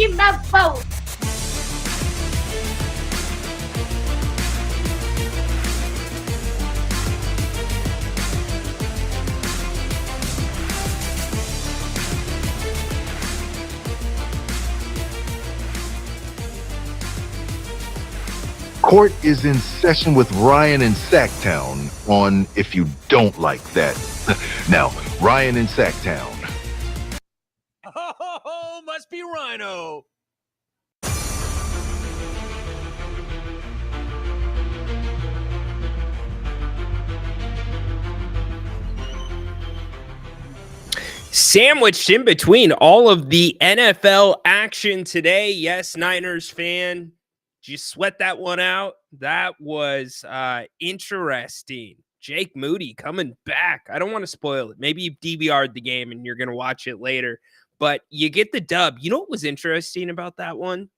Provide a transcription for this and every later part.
team that vote. Court is in session with Ryan in Sacktown on If You Don't Like That. Now, Ryan in Sacktown. Oh, must be Ryno. Sandwiched in between all of the NFL action today. Yes, Niners fan. Did you sweat that one out? That was interesting. Jake Moody coming back. I don't want to spoil it. Maybe you DVR'd the game and you're going to watch it later. But you get the dub. You know what was interesting about that one?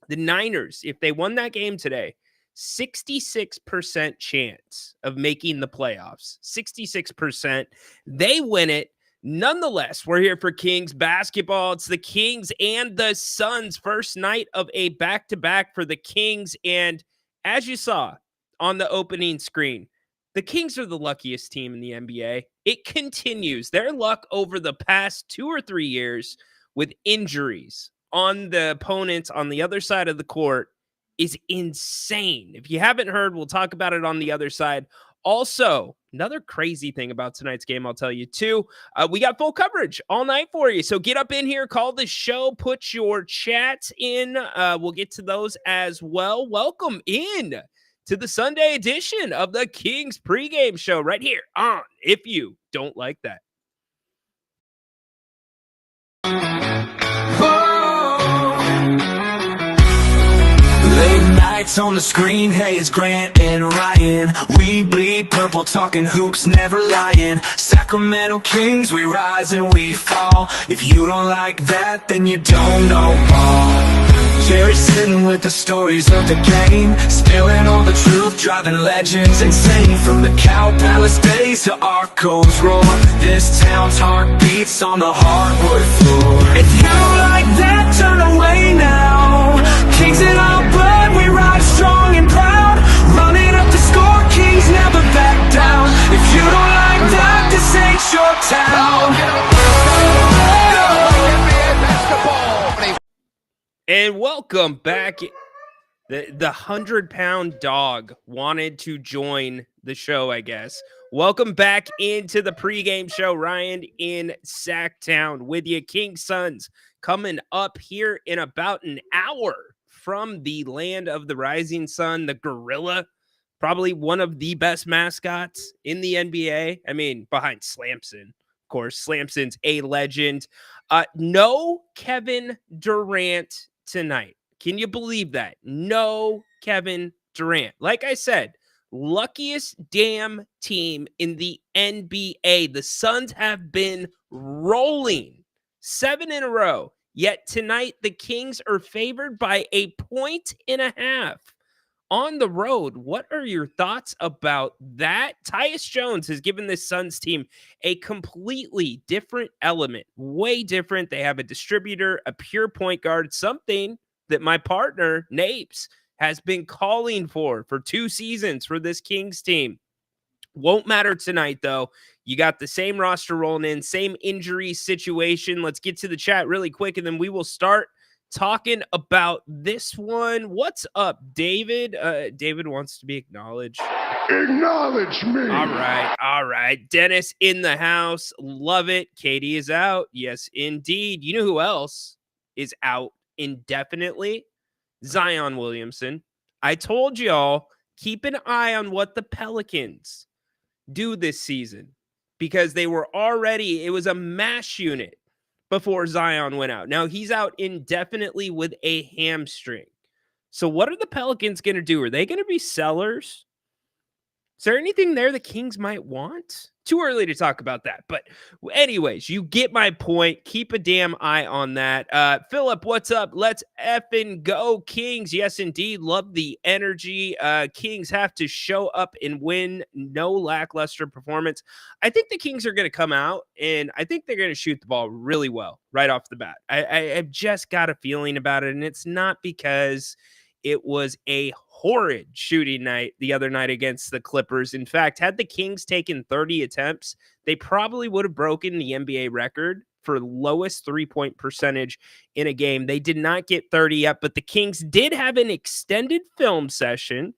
The Niners, if they won that game today, 66% chance of making the playoffs. 66%. They win it. Nonetheless, we're here for Kings basketball. It's the Kings and the Suns. First night of a back-to-back for the Kings. And as you saw on the opening screen, the Kings are the luckiest team in the NBA. It continues. Their luck over the past 2 or 3 years with injuries on the opponents on the other side of the court is insane. If you haven't heard, we'll talk about it on the other side. Also, another crazy thing about tonight's game, I'll tell you too. We got full coverage all night for you. So get up in here, call the show, put your chats in. We'll get to those as well. Welcome in to the Sunday edition of the Kings pregame show right here on If You Don't Like That. Late nights on the screen, hey, it's Grant and Ryan. We bleed purple, talking hoops, never lying. Sacramento Kings, we rise and we fall. If you don't like that, then you don't know ball. Jerry sitting with the stories of the game, spilling all the truth, driving legends insane. From the Cow Palace days to Arco's roar, this town's heart beats on the hardwood floor. If you don't like that, turn away now. Kings in our blood, we rise strong and proud. Running up the score, Kings never back down. If you don't like that, this ain't your town. And welcome back. The 100-pound dog wanted to join the show, I guess. Welcome back into the pregame show. Ryan in Sacktown with you. King Suns coming up here in about an hour from the land of the rising sun, the gorilla. Probably one of the best mascots in the NBA. I mean, behind Slamson. Of course, Slamson's a legend. No Kevin Durant tonight. Can you believe that? No Kevin Durant. Like I said, luckiest damn team in the NBA. The Suns have been rolling 7 in a row. Yet tonight, the Kings are favored by 1.5 points on the road. What are your thoughts about that? Tyus Jones has given this Suns team a completely different element, way different. They have a distributor, a pure point guard, something that my partner, Napes, has been calling for 2 seasons for this Kings team. Won't matter tonight, though. You got the same roster rolling in, same injury situation. Let's get to the chat really quick, and then we will start talking about this one. What's up, David? David wants to be acknowledged. Acknowledge me. All right. Dennis in the house. Love it. Katie is out. Yes, indeed. You know who else is out indefinitely? Zion Williamson. I told y'all, keep an eye on what the Pelicans do this season because they were already, it was a mash unit before Zion went out. Now he's out indefinitely with a hamstring. So what are the Pelicans going to do? Are they going to be sellers? Is there anything there the Kings might want? Too early to talk about that. But anyways, you get my point. Keep a damn eye on that. Philip, what's up? Let's effing go, Kings. Yes, indeed. Love the energy. Kings have to show up and win. No lackluster performance. I think the Kings are going to come out, and I think they're going to shoot the ball really well right off the bat. I've just got a feeling about it, and it's not because it was a horrid shooting night the other night against the Clippers. In fact, had the Kings taken 30 attempts, they probably would have broken the NBA record for lowest three-point percentage in a game. They did not get 30 up, but the Kings did have an extended film session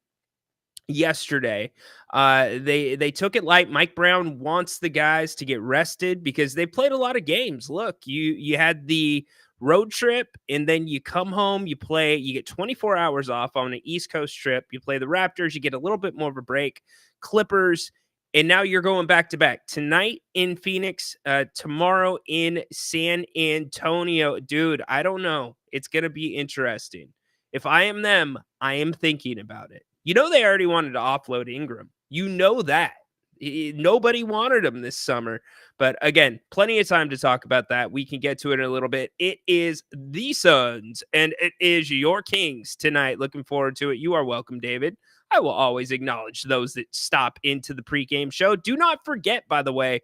yesterday. They took it light. Mike Brown wants the guys to get rested because they played a lot of games. Look, you had the road trip, and then you come home, you get 24 hours off on an East Coast trip. You play the Raptors, you get a little bit more of a break, Clippers, and now you're going back to back tonight in Phoenix, tomorrow in San Antonio. Dude, I don't know. It's going to be interesting. If I am them, I am thinking about it. You know, they already wanted to offload Ingram. You know that. Nobody wanted him this summer. But again, plenty of time to talk about that. We can get to it in a little bit. It is the Suns, and it is your Kings tonight. Looking forward to it. You are welcome, David. I will always acknowledge those that stop into the pregame show. Do not forget, by the way,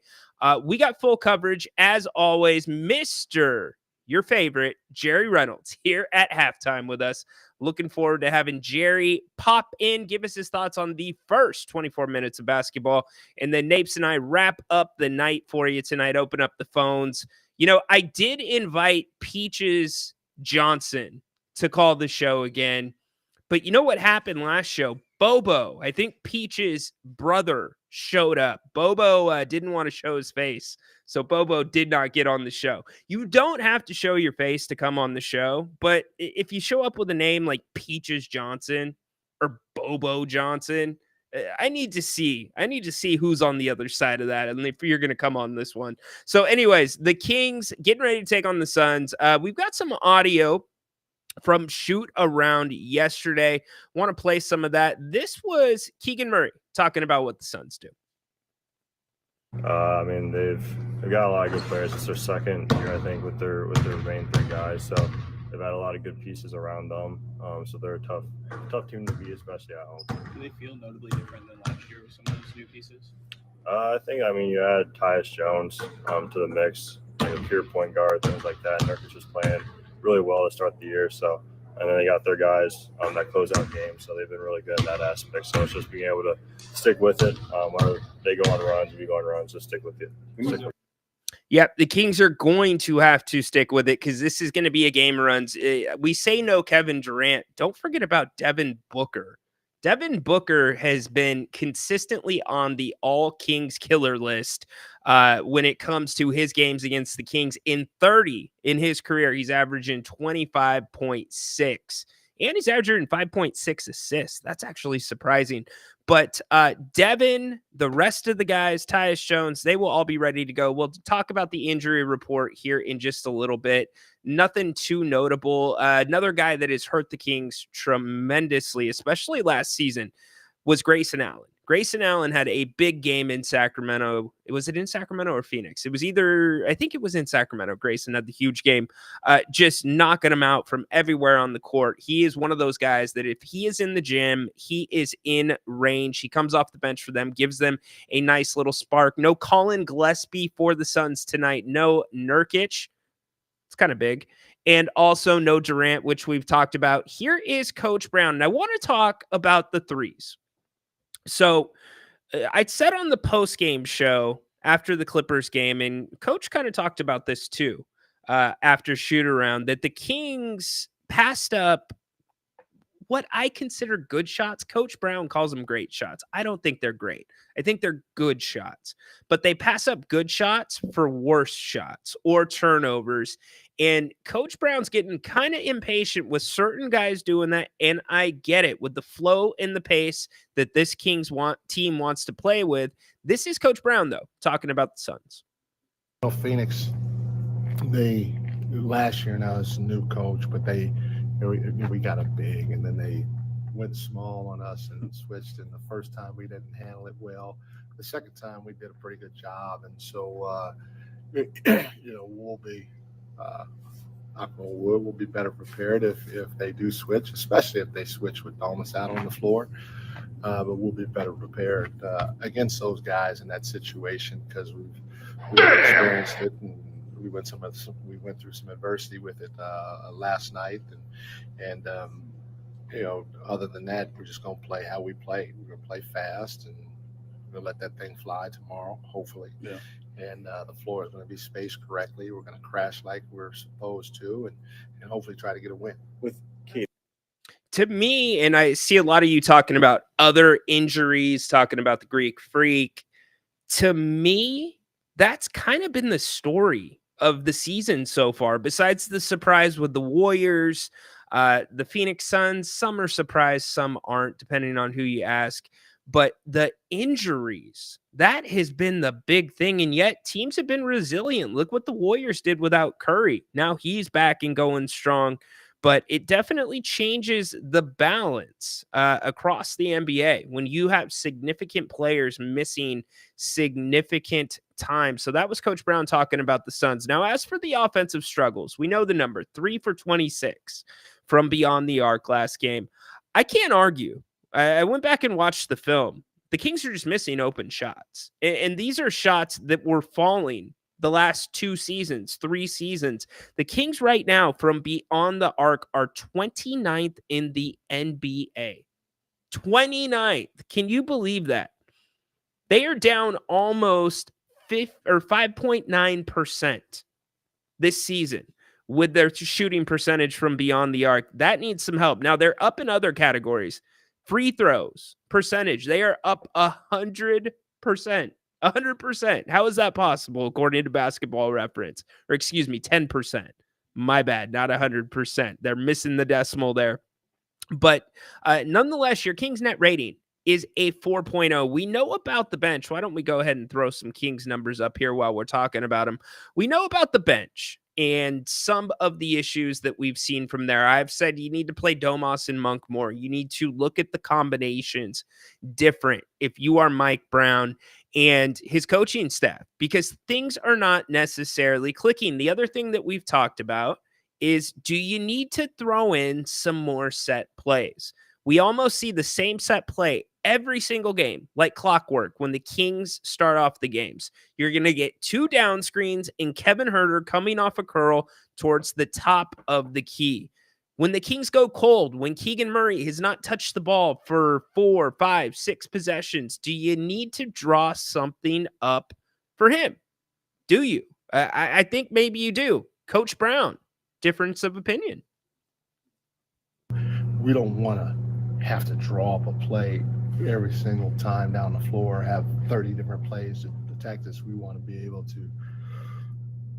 we got full coverage, as always. Mr. Your favorite, Jerry Reynolds, here at halftime with us. Looking forward to having Jerry pop in, give us his thoughts on the first 24 minutes of basketball. And then Napes and I wrap up the night for you tonight, open up the phones. You know, I did invite Peaches Johnson to call the show again. But you know what happened last show? Bobo, I think Peach's brother, showed up. Bobo didn't want to show his face, so Bobo did not get on the show. You don't have to show your face to come on the show, but if you show up with a name like Peaches Johnson or Bobo Johnson, I need to see who's on the other side of that, and if you're going to come on this one. So anyways, the Kings getting ready to take on the Suns. We've got some audio from Shoot Around yesterday. Want to play some of that. This was Keegan Murray talking about what the Suns do. I mean, they've got a lot of good players. It's their second year, I think, with their main three guys. So they've had a lot of good pieces around them. So they're a tough team to beat, especially at home. Do they feel notably different than last year with some of those new pieces? I think, you add Tyus Jones to the mix, like a pure point guard, things like that. Nurkic was playing really well to start the year. So, and then they got their guys that close out games. So they've been really good in that aspect. So it's just being able to stick with it. Whether they go on runs, we go on runs, just stick with it. Yep, the Kings are going to have to stick with it because this is going to be a game of runs. We say no Kevin Durant. Don't forget about Devin Booker. Devin Booker has been consistently on the all Kings killer list when it comes to his games against the Kings. In 30 in his career, he's averaging 25.6. And he's averaging 5.6 assists. That's actually surprising. But Devin, the rest of the guys, Tyus Jones, they will all be ready to go. We'll talk about the injury report here in just a little bit. Nothing too notable. Another guy that has hurt the Kings tremendously, especially last season, was Grayson Allen. Grayson Allen had a big game in Sacramento. Was it in Sacramento or Phoenix? It was I think it was in Sacramento. Grayson had the huge game, just knocking him out from everywhere on the court. He is one of those guys that if he is in the gym, he is in range. He comes off the bench for them, gives them a nice little spark. No Colin Gillespie for the Suns tonight. No Nurkic. It's kind of big. And also no Durant, which we've talked about. Here is Coach Brown. And I want to talk about the threes. So I said on the post-game show after the Clippers game, and Coach kind of talked about this too after shoot around, that the Kings passed up what I consider good shots. Coach Brown calls them great shots. I don't think they're great. I think they're good shots, but they pass up good shots for worse shots or turnovers. And Coach Brown's getting kind of impatient with certain guys doing that. And I get it with the flow and the pace that this Kings team wants to play with. This is Coach Brown, though, talking about the Suns. Phoenix, they last year, now it's a new coach, but we got a big, and then they went small on us and switched. And the first time we didn't handle it well. The second time we did a pretty good job. And so, we'll be, knock on wood, we'll be better prepared if they do switch, especially if they switch with Thomas out on the floor. But we'll be better prepared against those guys in that situation because we've experienced it, and we went through some adversity with it last night, and other than that, we're just gonna play how we play. We're gonna play fast, and we're gonna let that thing fly tomorrow, hopefully. Yeah. And the floor is going to be spaced correctly. We're going to crash like we're supposed to, and hopefully try to get a win. To me, and I see a lot of you talking about other injuries, talking about the Greek Freak. To me, that's kind of been the story of the season so far. Besides the surprise with the Warriors, the Phoenix Suns, some are surprised, some aren't, depending on who you ask. But the injuries, that has been the big thing. And yet teams have been resilient. Look what the Warriors did without Curry. Now he's back and going strong. But it definitely changes the balance across the NBA when you have significant players missing significant time. So that was Coach Brown talking about the Suns. Now, as for the offensive struggles, we know the number 3 for 26 from beyond the arc last game. I can't argue. I went back and watched the film. The Kings are just missing open shots. And these are shots that were falling the last 2 seasons, 3 seasons. The Kings right now from beyond the arc are 29th in the NBA. 29th. Can you believe that? They are down almost 5.9% this season with their shooting percentage from beyond the arc. That needs some help. Now they're up in other categories. Free throws percentage, they are up 100%. 100%. How is that possible according to Basketball Reference? Or excuse me, 10%. My bad, not 100%. They're missing the decimal there. But nonetheless, your Kings net rating is a 4.0. We know about the bench. Why don't we go ahead and throw some Kings numbers up here while we're talking about them? We know about the bench and some of the issues that we've seen from there. I've said you need to play Domas and Monk more. You need to look at the combinations different if you are Mike Brown and his coaching staff, because things are not necessarily clicking. The other thing that we've talked about is, do you need to throw in some more set plays? We almost see the same set play every single game, like clockwork, when the Kings start off the games. You're going to get 2 down screens and Kevin Huerter coming off a curl towards the top of the key. When the Kings go cold, when Keegan Murray has not touched the ball for 4, 5, 6 possessions, do you need to draw something up for him? Do you? I think maybe you do. Coach Brown, difference of opinion. We don't want to have to draw up a play every single time down the floor, have 30 different plays to attack this. We want to be able to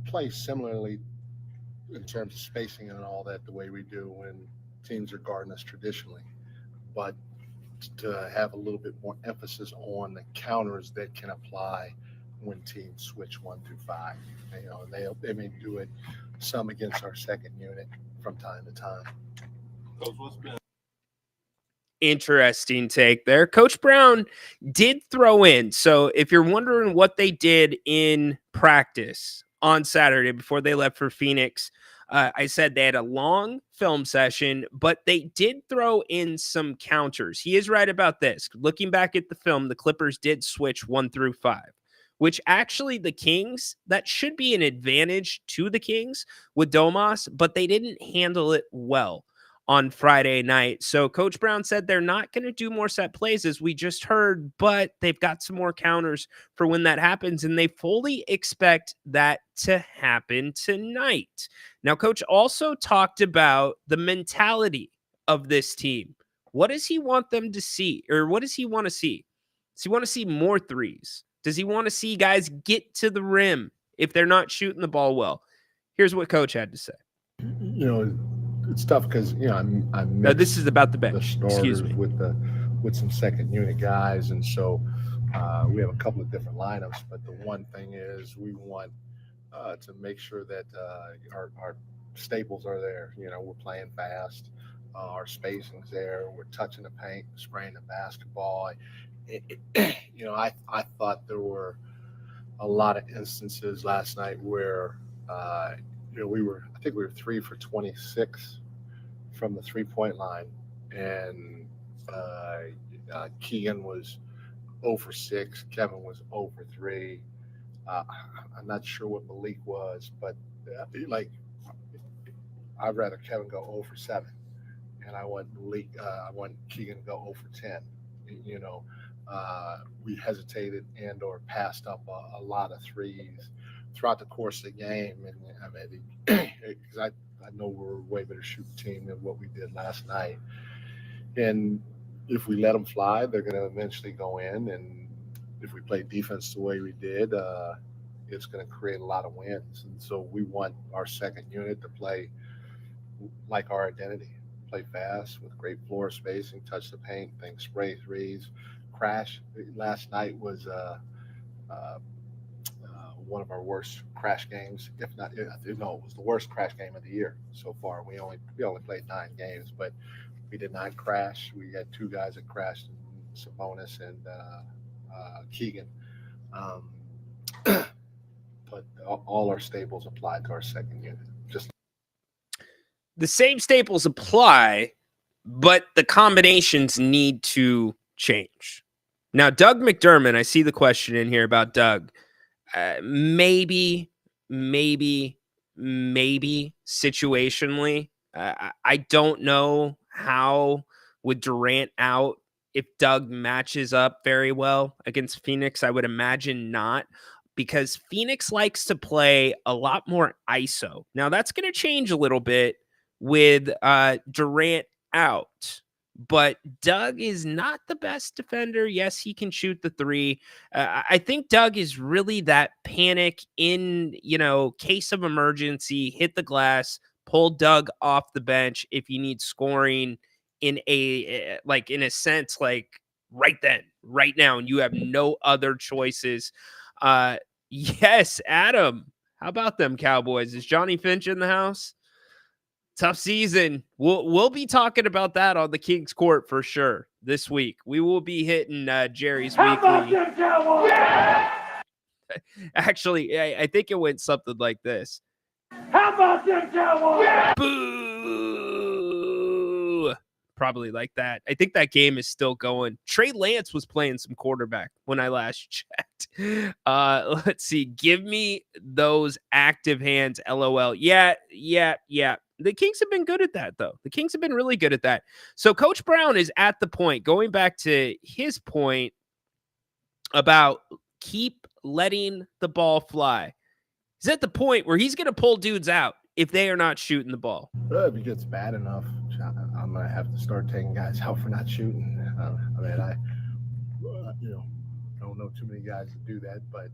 play similarly in terms of spacing and all that, the way we do when teams are guarding us traditionally, but to have a little bit more emphasis on the counters that can apply when teams switch 1 through 5. They may do it some against our second unit from time to time. Coach, what's been interesting take there. Coach Brown did throw in. So if you're wondering what they did in practice on Saturday before they left for Phoenix, I said they had a long film session, but they did throw in some counters. He is right about this. Looking back at the film, the Clippers did switch 1 through 5, which actually the Kings, that should be an advantage to the Kings with Domas, but they didn't handle it well on Friday night. So Coach Brown said they're not going to do more set plays, as we just heard, but they've got some more counters for when that happens, and they fully expect that to happen tonight. Now, Coach also talked about the mentality of this team. What does he want them to see, or what does he want to see? Does he want to see more threes? Does he want to see guys get to the rim if they're not shooting the ball well? Here's what Coach had to say. It's tough because I no, this is about the bench. The starters with some second unit guys, and so we have a couple of different lineups. But the one thing is, we want to make sure that our staples are there. We're playing fast. Our spacing's there. We're touching the paint, spraying the basketball. I thought there were a lot of instances last night where, I think we were 3 for 26 from the 3-point line, and Keegan was 0 for 6. Kevin was 0 for 3. I'm not sure what Malik was, but like, I'd rather Kevin go 0 for 7, and I want Keegan to go 0 for 10. You know, we hesitated and or passed up a lot of threes throughout the course of the game, and I mean, because I know we're a way better shooting team than what we did last night, and if we let them fly, they're going to eventually go in, and if we play defense the way we did, it's going to create a lot of wins. And so we want our second unit to play like our identity, play fast with great floor spacing, touch the paint, think spray threes, crash. Last night was one of our worst crash games, if not, no, it was the worst crash game of the year so far. We only played 9 games, but we did not crash. We had 2 guys that crashed, Sabonis and Keegan. But all our staples applied to our second unit. Just the same staples apply, but the combinations need to change. Now, Doug McDermott, I see the question in here about Doug. Maybe situationally. I don't know how with Durant out if Doug matches up very well against Phoenix. I would imagine not, because Phoenix likes to play a lot more ISO. Now, that's going to change a little bit with Durant out, but Doug is not the best defender. Yes, he can shoot the 3. I think Doug is really that panic in, case of emergency, hit the glass, pull Doug off the bench if you need scoring in a sense, like right then, right now, and you have no other choices. Yes, Adam, how about them Cowboys? Is Johnny Finch in the house? Tough season. We'll be talking about that on the King's Court for sure this week. We will be hitting Jerry's weekly. Actually, I think it went something like this. How about them Cowboys? Boo! Probably like that. I think that game is still going. Trey Lance was playing some quarterback when I last checked. Let's see. Give me those active hands, LOL. Yeah. The Kings have been good at that, though. The Kings have been really good at that. So Coach Brown is at the point, going back to his point about keep letting the ball fly. He's at the point where he's going to pull dudes out if they are not shooting the ball. If it gets bad enough, I'm going to have to start taking guys out for not shooting. I don't know too many guys that do that, but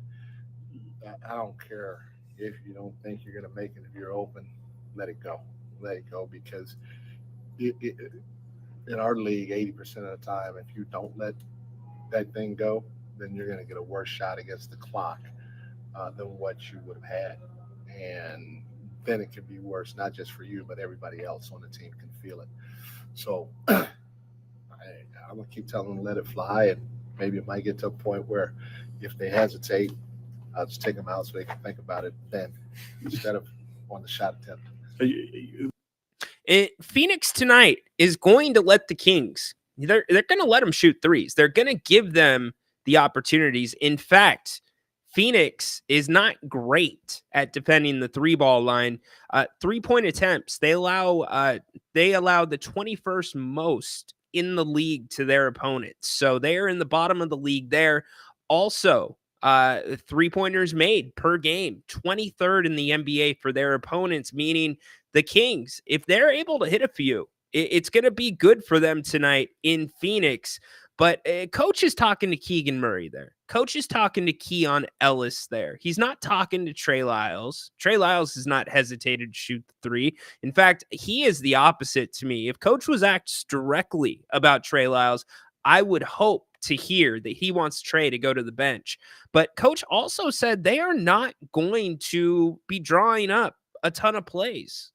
I don't care if you don't think you're going to make it. If you're open, let it go, because in our league, 80% of the time, if you don't let that thing go, then you're going to get a worse shot against the clock than what you would have had. And then it could be worse, not just for you, but everybody else on the team can feel it. So I'm going to keep telling them let it fly, and maybe it might get to a point where if they hesitate, I'll just take them out so they can think about it then instead of on the shot attempt. Phoenix tonight is going to let the Kings, they're going to let them shoot threes. They're going to give them the opportunities. In fact, Phoenix is not great at defending the 3-ball line. 3-point attempts, they allow the 21st most in the league to their opponents. So they are in the bottom of the league there. Also, 3-pointers made per game, 23rd in the NBA for their opponents, meaning the Kings, if they're able to hit a few, it's going to be good for them tonight in Phoenix. But Coach is talking to Keegan Murray there. Coach is talking to Keon Ellis there. He's not talking to Trey Lyles. Trey Lyles has not hesitated to shoot the 3. In fact, he is the opposite to me. If Coach was asked directly about Trey Lyles, I would hope to hear that he wants Trey to go to the bench. But Coach also said they are not going to be drawing up a ton of plays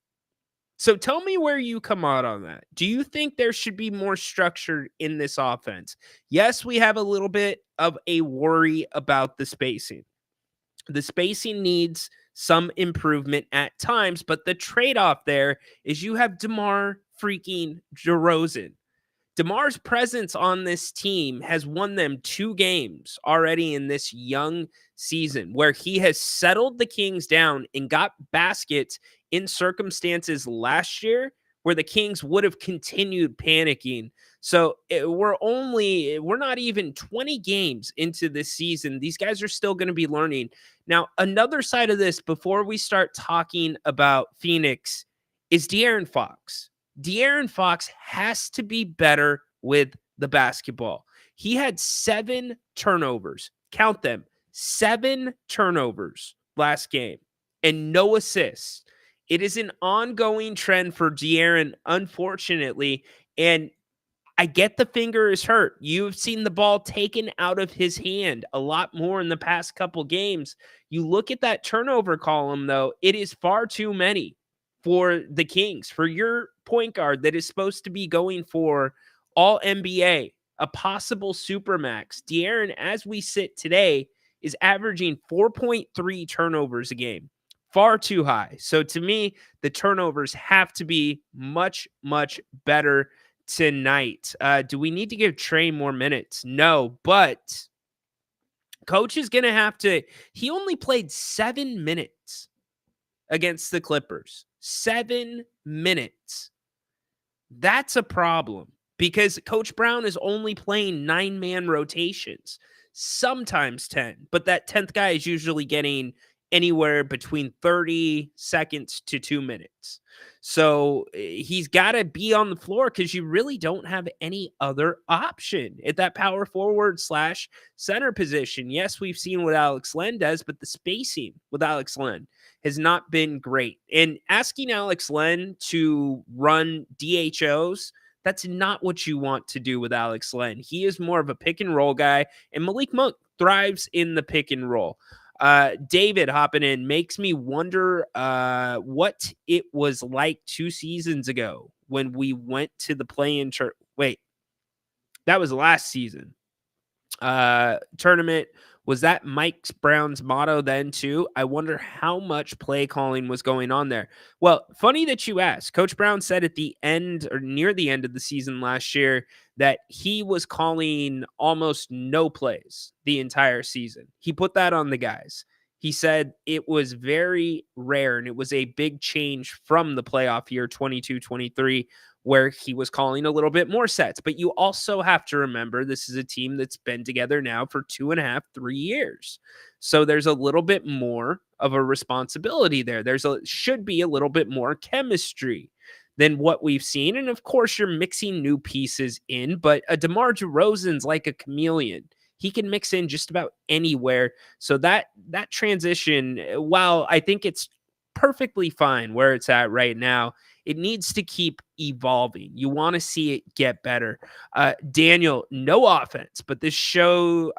So tell me where you come out on that. Do you think there should be more structure in this offense? Yes, we have a little bit of a worry about the spacing. The spacing needs some improvement at times, but the trade-off there is you have DeMar freaking DeRozan. DeMar's presence on this team has won them 2 games already in this young season where he has settled the Kings down and got baskets in circumstances last year where the Kings would have continued panicking. So we're not even 20 games into this season. These guys are still going to be learning. Now, another side of this before we start talking about Phoenix is De'Aaron Fox. De'Aaron Fox has to be better with the basketball. He had 7 turnovers. Count them. 7 turnovers last game and no assists. It is an ongoing trend for De'Aaron, unfortunately, and I get the finger is hurt. You've seen the ball taken out of his hand a lot more in the past couple games. You look at that turnover column, though, it is far too many for the Kings, for your point guard that is supposed to be going for all NBA, a possible supermax. De'Aaron, as we sit today, is averaging 4.3 turnovers a game. Far too high. So to me, the turnovers have to be much, much better tonight. Do we need to give Trey more minutes? No, but coach is going to have to. He only played 7 minutes against the Clippers. 7 minutes. That's a problem because Coach Brown is only playing 9-man rotations, sometimes 10, but that 10th guy is usually getting anywhere between 30 seconds to 2 minutes. So he's got to be on the floor because you really don't have any other option at that power forward / center position. Yes, we've seen what Alex Len does, but the spacing with Alex Len has not been great. And asking Alex Len to run DHOs, that's not what you want to do with Alex Len. He is more of a pick and roll guy, and Malik Monk thrives in the pick and roll. David hopping in makes me wonder what it was like 2 seasons ago when we went to the play-in tournament. Wait, that was last season. Tournament. Was that Mike Brown's motto then too? I wonder how much play calling was going on there. Well, funny that you asked. Coach Brown said at the end or near the end of the season last year that he was calling almost no plays the entire season. He put that on the guys. He said it was very rare and it was a big change from the playoff year 22-23 where he was calling a little bit more sets. But you also have to remember this is a team that's been together now for 2.5, 3 years. So there's a little bit more of a responsibility there. Should be a little bit more chemistry than what we've seen. And of course, you're mixing new pieces in, but a DeMar DeRozan's like a chameleon. He can mix in just about anywhere. So that transition, while I think it's perfectly fine where it's at right now, it needs to keep evolving. You want to see it get better. Daniel, no offense, but this show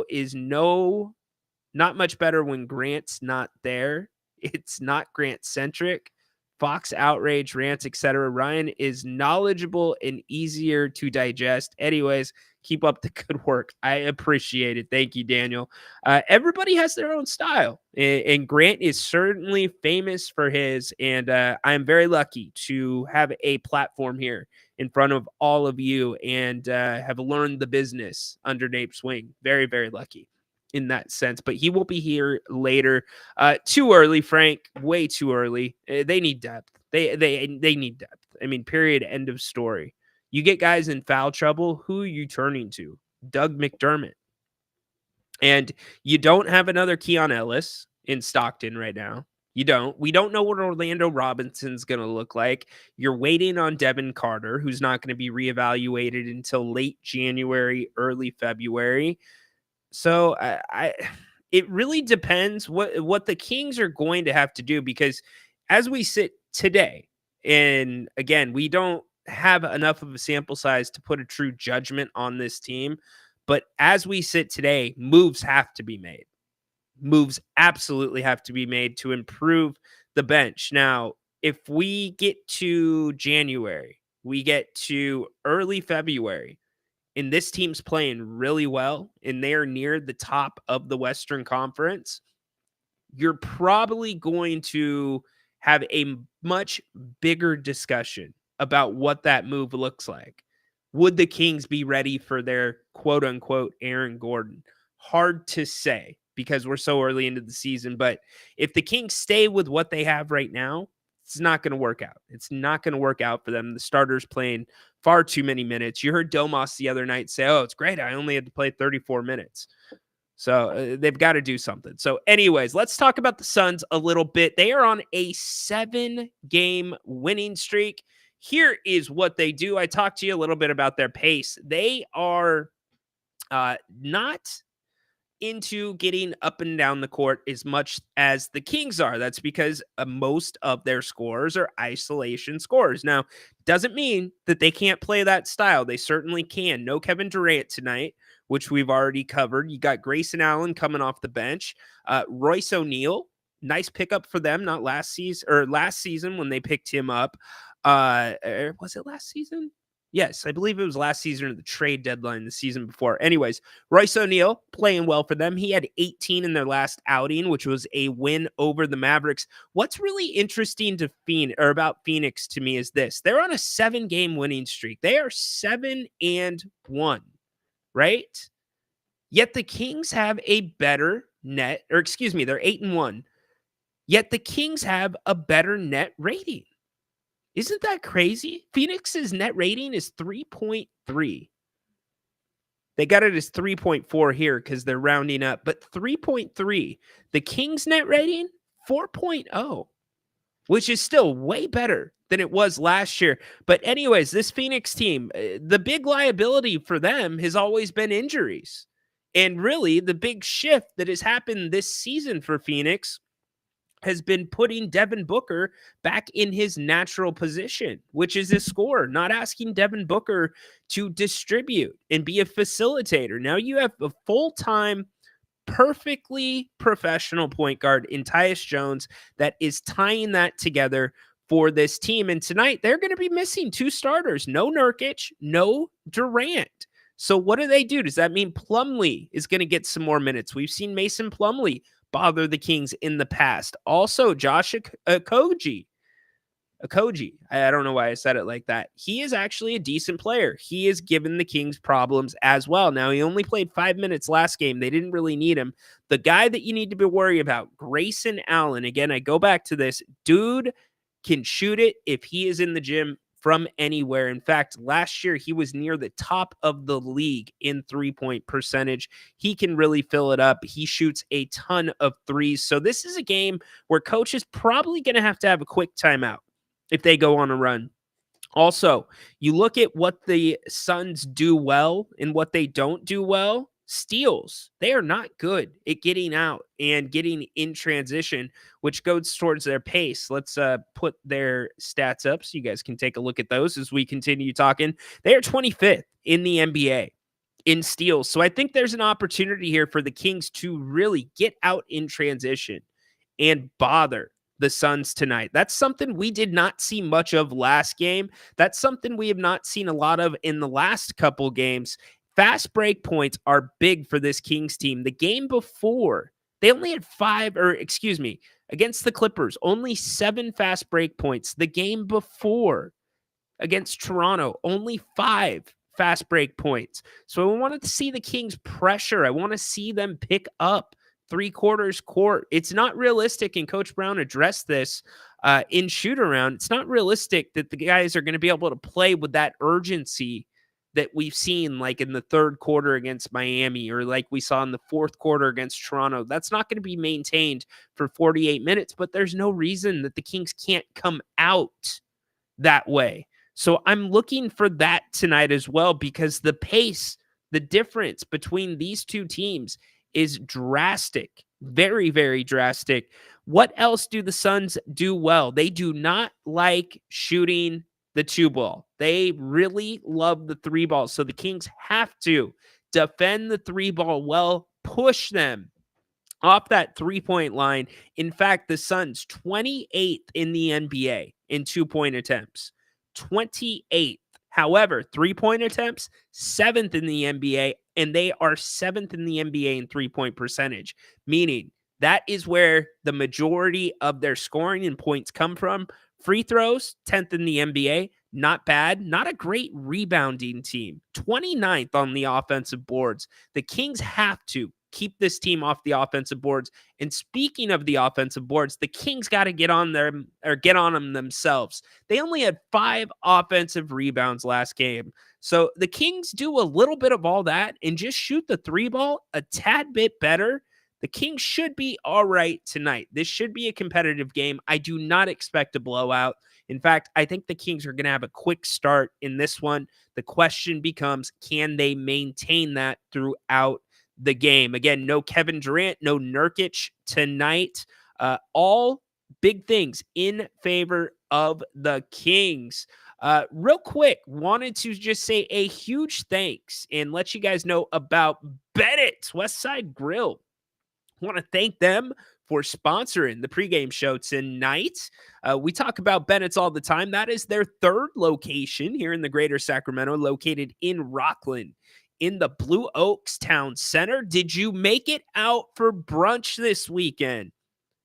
is not much better when Grant's not there. It's not Grant centric. Fox outrage, rants, etc. Ryan is knowledgeable and easier to digest. Anyways, keep up the good work. I appreciate it. Thank you, Daniel. Everybody has their own style, and Grant is certainly famous for his. And I'm very lucky to have a platform here in front of all of you and have learned the business under Nape's wing. Very, very lucky in that sense, but he will be here later. Too early, Frank. Way too early. They need depth. They need depth. I mean, period. End of story. You get guys in foul trouble. Who are you turning to? Doug McDermott. And you don't have another Keon Ellis in Stockton right now. You don't. We don't know what Orlando Robinson's going to look like. You're waiting on Devin Carter, who's not going to be reevaluated until late January, early February. So it really depends what the Kings are going to have to do, because as we sit today, and again, we don't have enough of a sample size to put a true judgment on this team, but as we sit today, moves have to be made. Moves absolutely have to be made to improve the bench. Now, if we get to January, we get to early February, and this team's playing really well, and they're near the top of the Western Conference, you're probably going to have a much bigger discussion about what that move looks like. Would the Kings be ready for their quote unquote Aaron Gordon? Hard to say because we're so early into the season. But if the Kings stay with what they have right now, it's not going to work out. It's not going to work out for them. The starter's playing far too many minutes. You heard Domas the other night say, "Oh, it's great. I only had to play 34 minutes." So they've got to do something. So anyways, let's talk about the Suns a little bit. They are on a 7-game winning streak. Here is what they do. I talked to you a little bit about their pace. They are not into getting up and down the court as much as the Kings are. That's because most of their scores are isolation scores. Now, doesn't mean that they can't play that style. They certainly can. No Kevin Durant tonight, which we've already covered. You got Grayson Allen coming off the bench. Royce O'Neal, nice pickup for them. Not last season when they picked him up. Was it last season? Yes, I believe it was last season or the trade deadline the season before. Anyways, Royce O'Neal playing well for them. He had 18 in their last outing, which was a win over the Mavericks. What's really interesting to about Phoenix to me is this. They're on a 7-game winning streak. They are 7-1, right? Yet the Kings have a better net, or excuse me, they're 8-1. Yet the Kings have a better net rating. Isn't that crazy? Phoenix's net rating is 3.3. They got it as 3.4 here because they're rounding up, but 3.3. The Kings net rating, 4.0, which is still way better than it was last year. But anyways, this Phoenix team, the big liability for them has always been injuries. And really, the big shift that has happened this season for Phoenix has been putting Devin Booker back in his natural position, which is a scorer, not asking Devin Booker to distribute and be a facilitator. Now you have a full-time, perfectly professional point guard in Tyus Jones that is tying that together for this team. And tonight they're going to be missing 2 starters. No Nurkic, no Durant. So what do they do? Does that mean Plumlee is going to get some more minutes? We've seen Mason Plumlee bother the Kings in the past. Also, Josh Okogie. I don't know why I said it like that. He is actually a decent player. He has given the Kings problems as well. Now, he only played 5 minutes last game. They didn't really need him. The guy that you need to be worried about, Grayson Allen. Again, I go back to this. Dude can shoot it if he is in the gym from anywhere. In fact, last year, he was near the top of the league in 3-point percentage. He can really fill it up. He shoots a ton of threes. So this is a game where coach is probably going to have a quick timeout if they go on a run. Also, you look at what the Suns do well and what they don't do well. Steals. They are not good at getting out and getting in transition, which goes towards their pace. Let's put their stats up so you guys can take a look at those as we continue talking. They are 25th in the NBA in steals. So I think there's an opportunity here for the Kings to really get out in transition and bother the Suns tonight. That's something we did not see much of last game. That's something we have not seen a lot of in the last couple games. Fast break points are big for this Kings team. The game before, they only had against the Clippers, only 7 fast break points. The game before, against Toronto, only 5 fast break points. So I wanted to see the Kings pressure. I want to see them pick up 3/4 court. It's not realistic, and Coach Brown addressed this in shoot-around. It's not realistic that the guys are going to be able to play with that urgency that we've seen like in the 3rd quarter against Miami or like we saw in the 4th quarter against Toronto. That's not going to be maintained for 48 minutes, but there's no reason that the Kings can't come out that way. So I'm looking for that tonight as well because the pace, the difference between these two teams is drastic, very, very drastic. What else do the Suns do well? They do not like shooting the 2 ball. They really love the 3 ball. So the Kings have to defend the 3 ball well, push them off that 3-point line. In fact, the Suns 28th in the NBA in 2-point attempts. 28th. However, 3-point attempts, 7th in the NBA, and they are 7th in the NBA in 3-point percentage, meaning that is where the majority of their scoring and points come from. Free throws, 10th in the NBA. Not bad. Not a great rebounding team. 29th on the offensive boards. The Kings have to keep this team off the offensive boards. And speaking of the offensive boards, the Kings got to get on them themselves. They only had 5 offensive rebounds last game. So the Kings do a little bit of all that and just shoot the 3 ball a tad bit better. The Kings should be all right tonight. This should be a competitive game. I do not expect a blowout. In fact, I think the Kings are going to have a quick start in this one. The question becomes, can they maintain that throughout the game? Again, no Kevin Durant, no Nurkic tonight. All big things in favor of the Kings. Real quick, wanted to just say a huge thanks and let you guys know about Bennett's Westside Grill. Want to thank them for sponsoring the pregame show tonight. We talk about Bennett's all the time. That is their 3rd location here in the greater Sacramento, located in Rockland in the Blue Oaks Town Center. Did you make it out for brunch this weekend?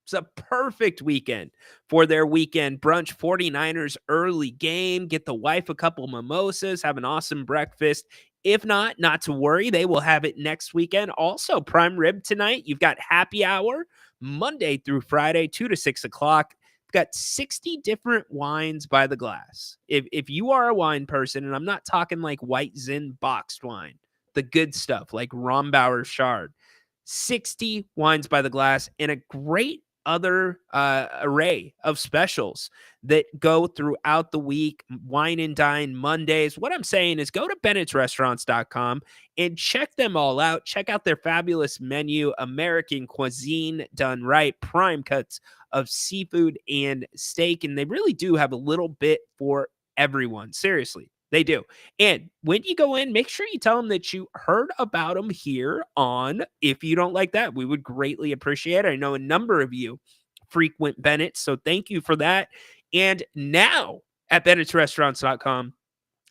It's a perfect weekend for their weekend brunch. 49ers early game. Get the wife a couple mimosas. Have an awesome breakfast. If not to worry. They will have it next weekend. Also, prime rib tonight. You've got happy hour Monday through Friday, 2 to 6 o'clock. We've got 60 different wines by the glass. If you are a wine person, and I'm not talking like White Zin boxed wine, the good stuff like Rombauer Chard, 60 wines by the glass, and a great other array of specials that go throughout the week. Wine and Dine Mondays. What I'm saying is go to bennettsrestaurants.com and check them all out. Check out their fabulous menu, American cuisine done right, prime cuts of seafood and steak, and they really do have a little bit for everyone. Seriously, they do. And when you go in, make sure you tell them that you heard about them here on If You Don't Like That. We would greatly appreciate it. I know a number of you frequent Bennett, so thank you for that. And now at bennettsrestaurants.com,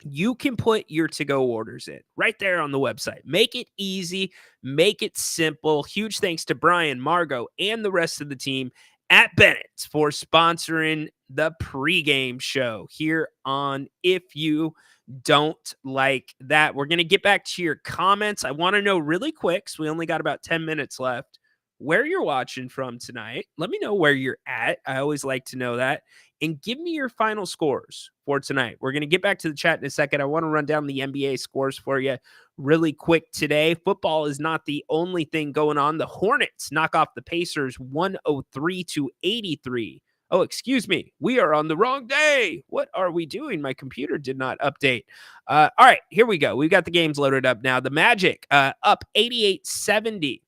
you can put your to-go orders in right there on the website. Make it easy. Make it simple. Huge thanks to Brian, Margot, and the rest of the team at Bennett's for sponsoring the pregame show here on If You Don't Like That. We're going to get back to your comments. I want to know really quick, so we only got about 10 minutes left, where you're watching from tonight. Let me know where you're at. I always like to know that. And give me your final scores for tonight. We're going to get back to the chat in a second. I want to run down the NBA scores for you really quick today. Football is not the only thing going on. The Hornets knock off the Pacers 103-83. Oh, excuse me. We are on the wrong day. What are we doing? My computer did not update. All right, here we go. We've got the games loaded up now. The Magic up 88-70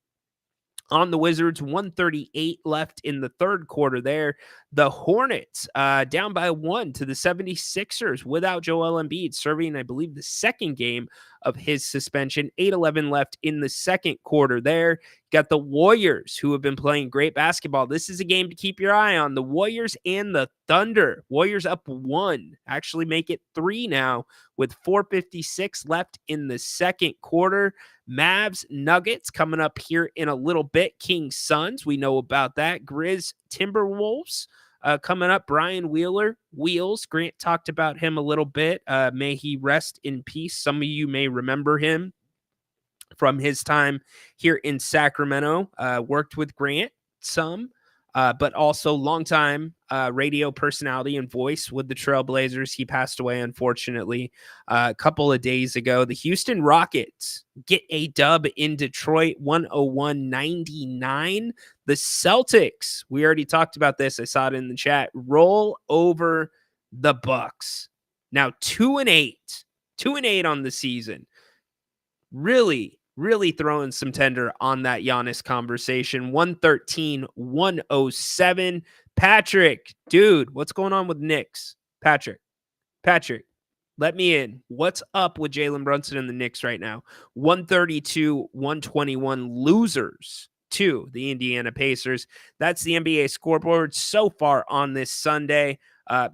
on the Wizards, 138 left in the third quarter there. The Hornets down by 1 to the 76ers without Joel Embiid, serving, I believe, the second game of his suspension. 8-11 left in the second quarter there. Got the Warriors, who have been playing great basketball. This is a game to keep your eye on. The Warriors and the Thunder. Warriors up 1. Actually make it 3 now with 4:56 left in the second quarter. Mavs, Nuggets coming up here in a little bit. Kings, Suns, we know about that. Grizz, Timberwolves coming up. Brian Wheeler, Wheels. Grant talked about him a little bit. May he rest in peace. Some of you may remember him from his time here in Sacramento. Worked with Grant some, but also longtime radio personality and voice with the Trailblazers. He passed away, unfortunately, a couple of days ago. The Houston Rockets get a dub in Detroit, 101-99. The Celtics, we already talked about this. I saw it in the chat. Roll over the Bucks. Now 2-8 on the season. Really throwing some tender on that Giannis conversation. 113-107. Patrick, dude, what's going on with Knicks? Patrick, let me in. What's up with Jalen Brunson and the Knicks right now? 132-121 losers to the Indiana Pacers. That's the NBA scoreboard so far on this Sunday.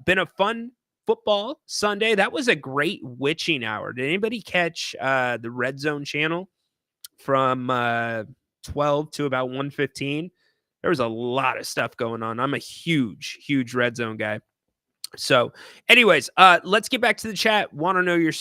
Been a fun football Sunday. That was a great witching hour. Did anybody catch the Red Zone channel from 12 to about 1:15? There was a lot of stuff going on. I'm a huge Red Zone guy. So, anyways, let's get back to the chat. Want to know your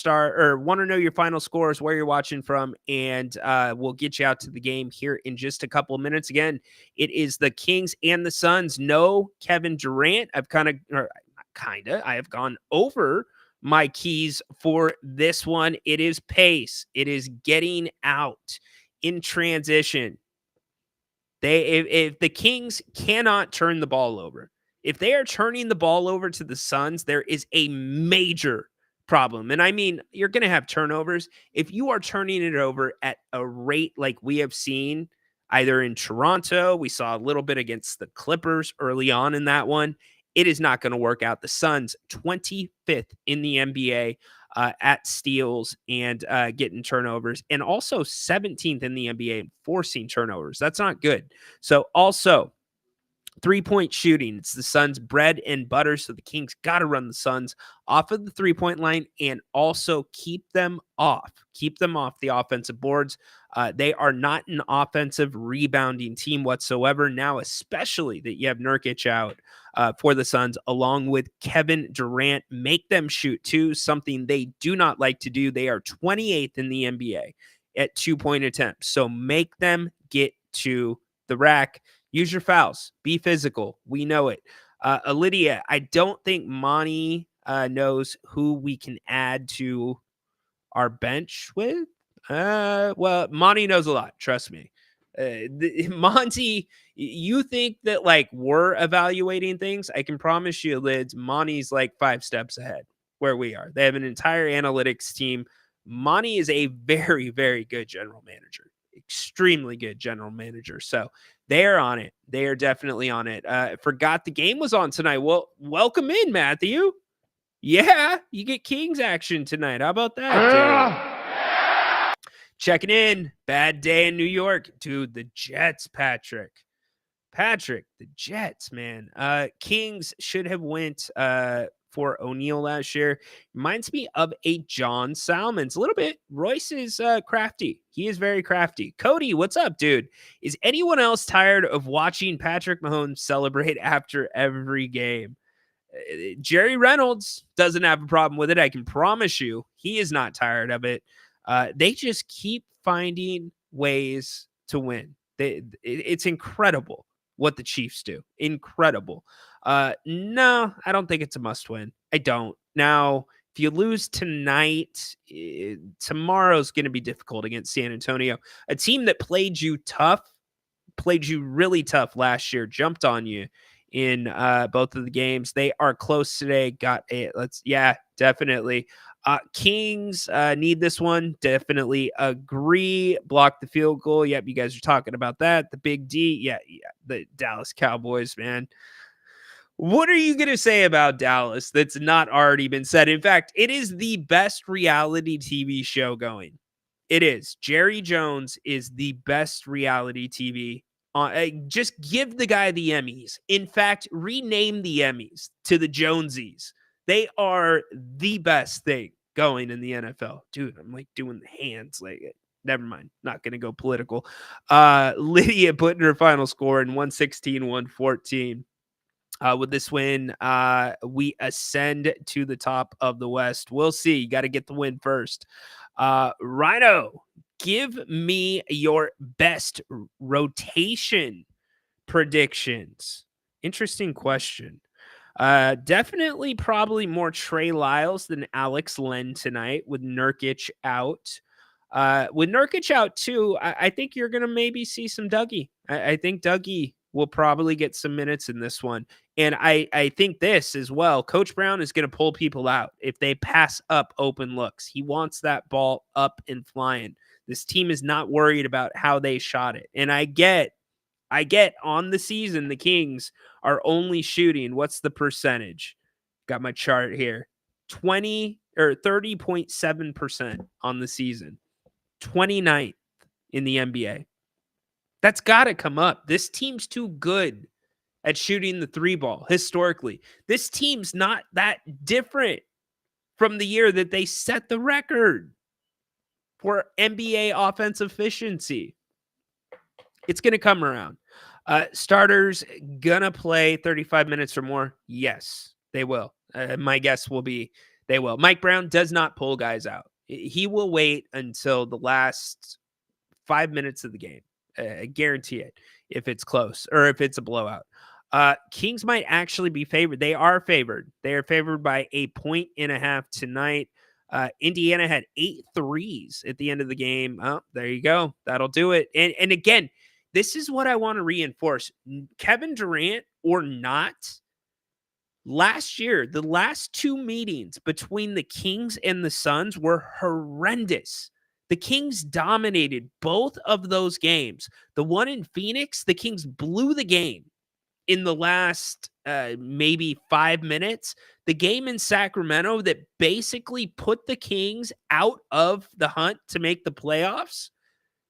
final scores, where you're watching from, and we'll get you out to the game here in just a couple of minutes. Again, it is the Kings and the Suns. No Kevin Durant. I have gone over my keys for this one. It is pace. It is getting out in transition. If the Kings cannot turn the ball over, if they are turning the ball over to the Suns, there is a major problem. And I mean, you're going to have turnovers. If you are turning it over at a rate like we have seen either in Toronto, we saw a little bit against the Clippers early on in that one, it is not going to work out. The Suns, 25th in the NBA at steals and getting turnovers, and also 17th in the NBA forcing turnovers. That's not good. So also, 3-point shooting. It's the Suns' bread and butter. So the Kings got to run the Suns off of the 3-point line and also keep them off the offensive boards. They are not an offensive rebounding team whatsoever. Now, especially that you have Nurkic out for the Suns, along with Kevin Durant, make them shoot too, something they do not like to do. They are 28th in the NBA at 2-point attempts. So make them get to the rack. Use your fouls. Be physical. We know it. Lydia, I don't think Monty knows who we can add to our bench with. Well, Monty knows a lot. Trust me. Monty, you think that like we're evaluating things? I can promise you, Lids, Monty's like 5 steps ahead where we are. They have an entire analytics team. Monty is a very, very good general manager. Extremely good general manager. So they are on it. They are definitely on it. Forgot the game was on tonight. Well, welcome in, Matthew. Yeah, you get Kings action tonight. How about that, dude? Checking in. Bad day in New York. Dude, the Jets, Patrick, the Jets, man. Kings should have went for O'Neal last year. Reminds me of a John Salmons. A little bit. Royce is crafty. He is very crafty. Cody, what's up, dude? Is anyone else tired of watching Patrick Mahomes celebrate after every game? Jerry Reynolds doesn't have a problem with it. I can promise you he is not tired of it. They just keep finding ways to win. It's incredible what the Chiefs do. Incredible. No, I don't think it's a must win. I don't. Now, if you lose tonight, tomorrow's going to be difficult against San Antonio, a team that played you really tough last year, jumped on you in both of the games. They are close today. Definitely. Kings need this one. Definitely agree. Block the field goal. Yep, you guys are talking about that. The big D. Yeah. The Dallas Cowboys, man. What are you going to say about Dallas that's not already been said? In fact, it is the best reality TV show going. It is. Jerry Jones is the best reality TV. Just give the guy the Emmys. In fact, rename the Emmys to the Jonesies. They are the best thing going in the NFL. Dude, I'm like doing the hands. Like, never mind. Not going to go political. Lydia putting her final score in 116-114. With this win, we ascend to the top of the West. We'll see. You got to get the win first. Ryno, give me your best rotation predictions. Interesting question. Definitely probably more Trey Lyles than Alex Len tonight with Nurkic out. With Nurkic out too, I think you're going to maybe see some Dougie. I think Dougie will probably get some minutes in this one. And I think this as well. Coach Brown is going to pull people out if they pass up open looks. He wants that ball up and flying. This team is not worried about how they shot it. And I get on the season, the Kings are only shooting. What's the percentage? Got my chart here. 30.7% on the season. 29th in the NBA. That's got to come up. This team's too good at shooting the three ball historically. This team's not that different from the year that they set the record for NBA offensive efficiency. It's going to come around. Starters gonna play 35 minutes or more? Yes, they will. My guess will be they will. Mike Brown does not pull guys out. He will wait until the last 5 minutes of the game. I guarantee it if it's close or if it's a blowout. Kings might actually be favored. They are favored. They are favored by 1.5 tonight. Indiana had 8 threes at the end of the game. Oh, there you go. That'll do it. And again, this is what I want to reinforce. Kevin Durant or not, last year, the last 2 meetings between the Kings and the Suns were horrendous. The Kings dominated both of those games. The one in Phoenix, the Kings blew the game in the last maybe 5 minutes. The game in Sacramento that basically put the Kings out of the hunt to make the playoffs,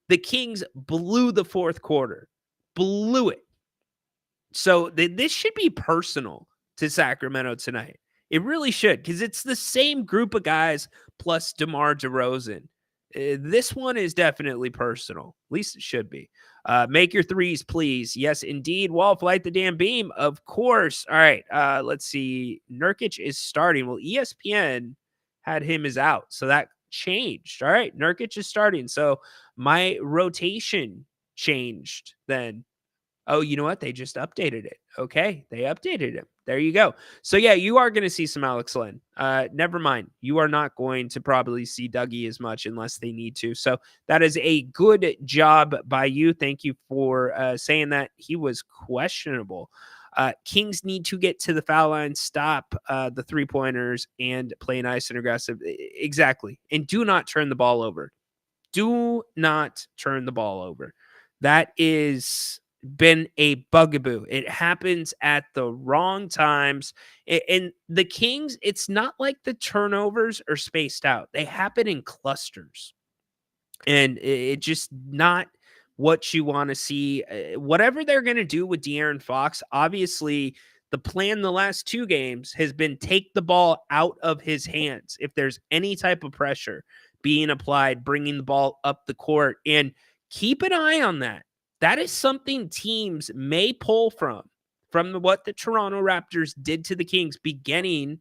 the Kings blew the fourth quarter. Blew it. So this should be personal to Sacramento tonight. It really should, because it's the same group of guys plus DeMar DeRozan. This one is definitely personal. At least it should be. Make your threes, please. Yes, indeed. Wall, flight the damn beam. Of course. All right. Let's see. Nurkic is starting. Well, ESPN had him as out. So that changed. All right. Nurkic is starting. So my rotation changed then. Oh, you know what? They just updated it. Okay. They updated it. There you go. So, yeah, you are going to see some Alex Len. Never mind. You are not going to probably see Dougie as much unless they need to. So that is a good job by you. Thank you for saying that. He was questionable. Kings need to get to the foul line, stop the three-pointers, and play nice and aggressive. Exactly. And do not turn the ball over. Do not turn the ball over. That is been a bugaboo. It happens at the wrong times. And the Kings, it's not like the turnovers are spaced out. They happen in clusters. And it just not what you want to see. Whatever they're going to do with De'Aaron Fox, obviously the plan the last 2 games has been take the ball out of his hands. If there's any type of pressure being applied, bringing the ball up the court, and keep an eye on that. That is something teams may pull from what the Toronto Raptors did to the Kings beginning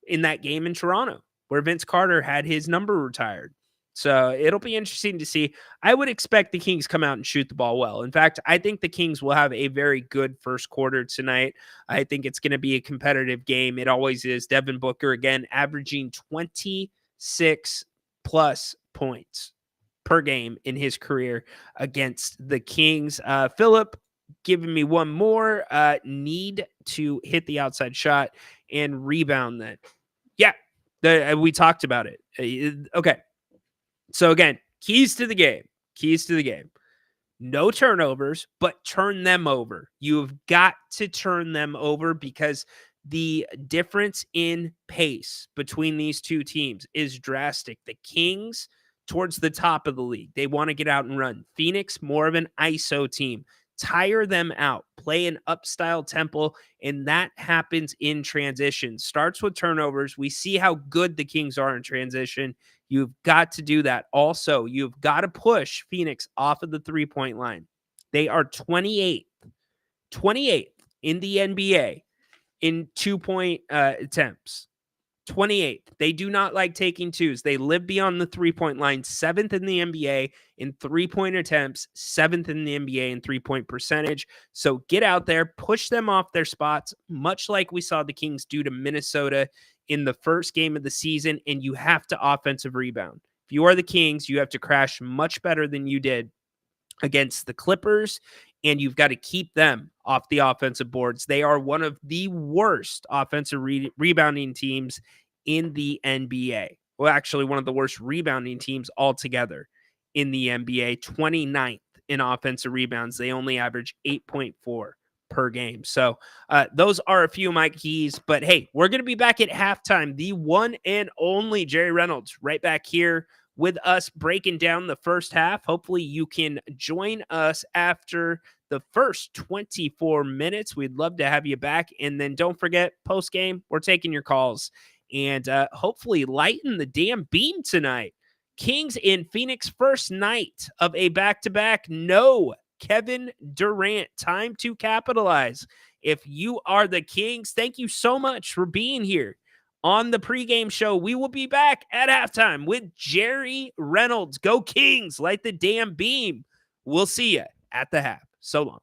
in that game in Toronto, where Vince Carter had his number retired. So it'll be interesting to see. I would expect the Kings come out and shoot the ball well. In fact, I think the Kings will have a very good first quarter tonight. I think it's going to be a competitive game. It always is. Devin Booker, again, averaging 26 plus points per game in his career against the Kings. Philip giving me one more. Need to hit the outside shot and rebound that. Yeah, we talked about it. Okay. So again, keys to the game. No turnovers, but turn them over. You've got to turn them over because the difference in pace between these two teams is drastic. The Kings towards the top of the league. They want to get out and run. Phoenix, more of an ISO team. Tire them out. Play an up-style tempo, and that happens in transition. Starts with turnovers. We see how good the Kings are in transition. You've got to do that. Also, you've got to push Phoenix off of the three-point line. They are 28th in the NBA in two-point attempts. 28th. They do not like taking twos. They live beyond the three-point line. 7th in the NBA in three-point attempts. 7th in the NBA in three-point percentage. So get out there, push them off their spots, much like we saw the Kings do to Minnesota in the first game of the season, and you have to offensive rebound. If you are the Kings, you have to crash much better than you did against the Clippers, and you've got to keep them off the offensive boards. They are one of the worst offensive rebounding teams in the NBA. Well, actually, one of the worst rebounding teams altogether in the NBA. 29th in offensive rebounds. They only average 8.4 per game. So those are a few of my keys. But hey, we're going to be back at halftime. The one and only Jerry Reynolds right back here with us breaking down the first half. Hopefully you can join us after the first 24 minutes. We'd love to have you back. And then don't forget, post game, we're taking your calls and hopefully lighten the damn beam tonight. Kings in Phoenix, first night of a back-to-back. No Kevin Durant. Time to capitalize. If you are the Kings, thank you so much for being here on the pregame show. We will be back at halftime with Jerry Reynolds. Go Kings, light the damn beam. We'll see you at the half. So long.